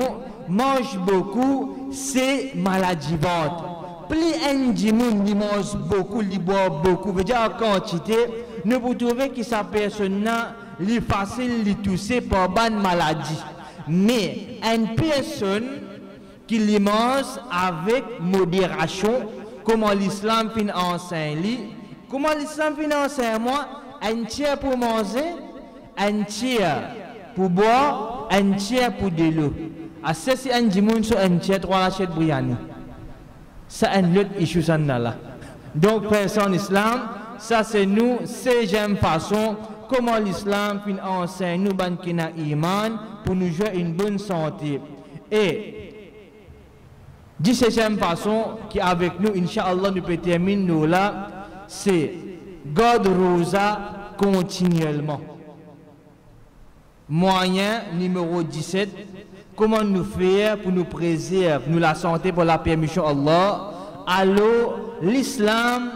mange beaucoup, c'est maladie ventre. Plus un djimoun lui mange beaucoup, lui boit beaucoup, veut dire en quantité, nous pouvons trouver que sa personne là, lui facile, lui tousser par bonne maladie. Mais une personne qui lui mange avec modération, comment l'islam enseigne. Comment l'islam enseigne moi? Un tiers pour manger, un tiers pour boire, un tiers pour de l'eau. À ce si un djimoun sur un tiers, trois lachets de briani. Ça un autre issue ça là. Donc personne islam, ça c'est nous, 16e façon, comment l'islam enseigne nous ban qui na iman pour nous jouer une bonne santé. Et 17e façon qui avec nous, Inch'Allah, nous peut terminer nous là, c'est garde rosa continuellement. Moyen numéro 17, comment nous faire pour nous préserver nous la santé pour la permission Allah. Alors l'islam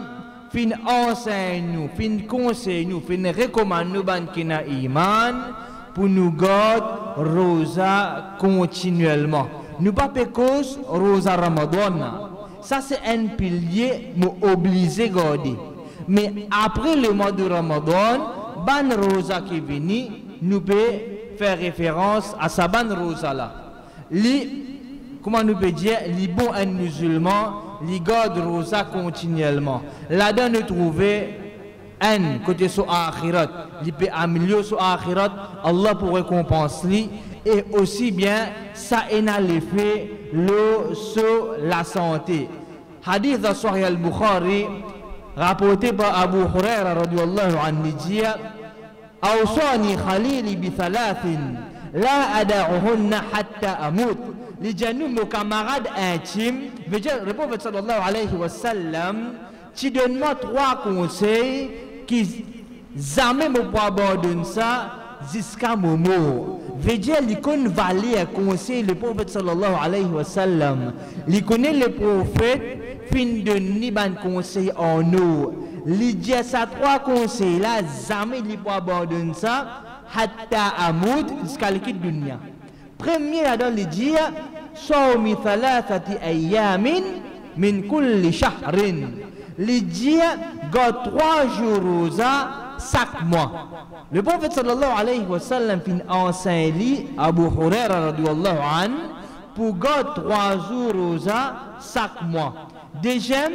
fin enseigne nous, fin conseille nous, fin recommande nous ban qui na iman pour nous garder rosa continuellement. Nous pas cause rosa Ramadan. Ça c'est un pilier nous obligé garder. Mais après le mois de Ramadan, ban rosa qui vient, nous peut faire référence à sa ban rosa là. Comment nous peut dire, les bons un musulman, les garde rosa continuellement. Là-dedans nous trouver un côté sur akhirat, il peut améliorer sur akhirat, Allah pour récompenser et aussi bien ça a l'effet sur la santé. Hadith de Sahih al-Bukhari rapporté par Abu Huraira radiyallahu anhu dit awsani khalili bi thalathin la ada'uhunna hatta amut. Les janous nos camarades intimes, veut dire le prophète sallallahu alayhi wa sallam, tu donnes-moi 3 conseils qui jamais me pas abandonner ça jusqu'à mon mort. Veut dire l'icône valait un conseil le prophète sallallahu alayhi wa sallam. Il connaît le prophète fin de niban conseil en nous. Il dit ça 3 conseils là jamais il pas abandonner ça hatta amut jusqu'à la quitte dunya. Premier là-dedans il dit sawmi thalathati ayamin min kulli shahrin. Il dit ga 3 jours rosa chaque mois. Le prophète sallallahu alayhi wa sallam fin enseigne Abu Huraira radiyallahu an pour garder 3 jours rosa chaque mois. Deuxième,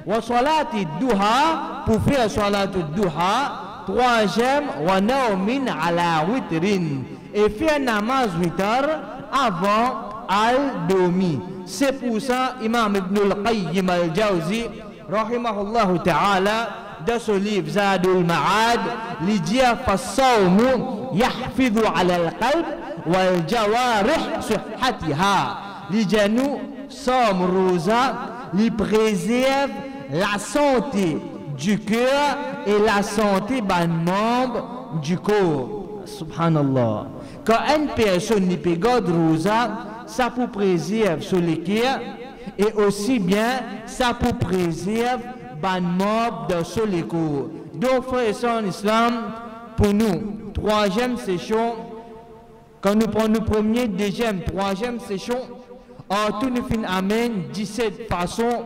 wa salati duha pour faire salatu duha. Troisième, wa naumin ala witrin et faire namaz witr avant al-domi. C'est pour ça Imam Ibn al-Qayyim al-Jawzi rahimahullah ta'ala dans ce livre Zadul Ma'ad li dit فالصوم يحفظ على القلب والجوارح صحتها. li dit nous somme rosa li préserve la santé du cœur et la santé des membres du corps. Subhanallah. Quand une personne n'y peut garder rosa, ça pour préserver sur le cœur et aussi bien ça pour préserver ban mob de ce l'écho. Donc frères et sœurs en islam, pour nous, 3e session, quand nous prenons premier, 2e, 3e session, en tout nous fin amène 17 façons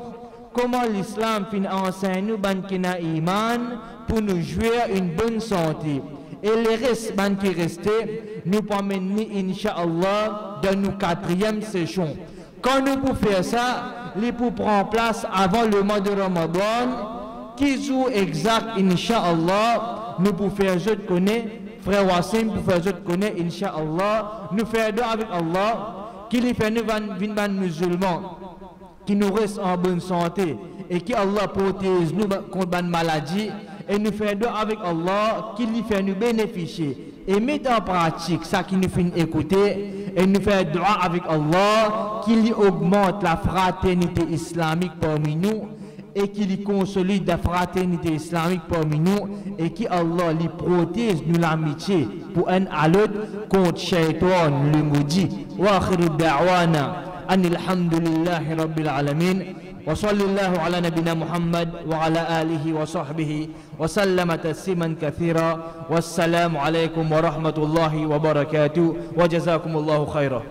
comment l'islam fin enseigne nous ban kina iman pour nous jouir une bonne santé. Et les restes ban qui restent nous promènent inch'Allah dans nos 4e session. Quand nous pouvons faire ça, nous pouvons prendre place avant le mois de Ramadan, qui joue exact inch'Allah, nous pouvons faire je te connais, frère Wassim, pour faire je te connais inch'Allah, nous faire deux avec Allah, qui lui fait nous van musulmans, qui nous reste en bonne santé, et qui Allah protège nous contre une maladie, et nous faire deux avec Allah, qui lui fait nous bénéficier. Et mettre en pratique ça qui nous fait écouter et nous faire droit avec Allah qui lui augmente la fraternité islamique parmi nous et qui lui consolide la fraternité islamique parmi nous et qui Allah lui protège nous l'amitié pour un à l'autre contre shaitan le maudit. Wa akhiru da'wana anil hamdulillahi rabbil alamin. وصلى الله على نبينا محمد وعلى آله وصحبه وسلم تسليما كثيرا والسلام عليكم ورحمة الله وبركاته وجزاكم الله خيرا.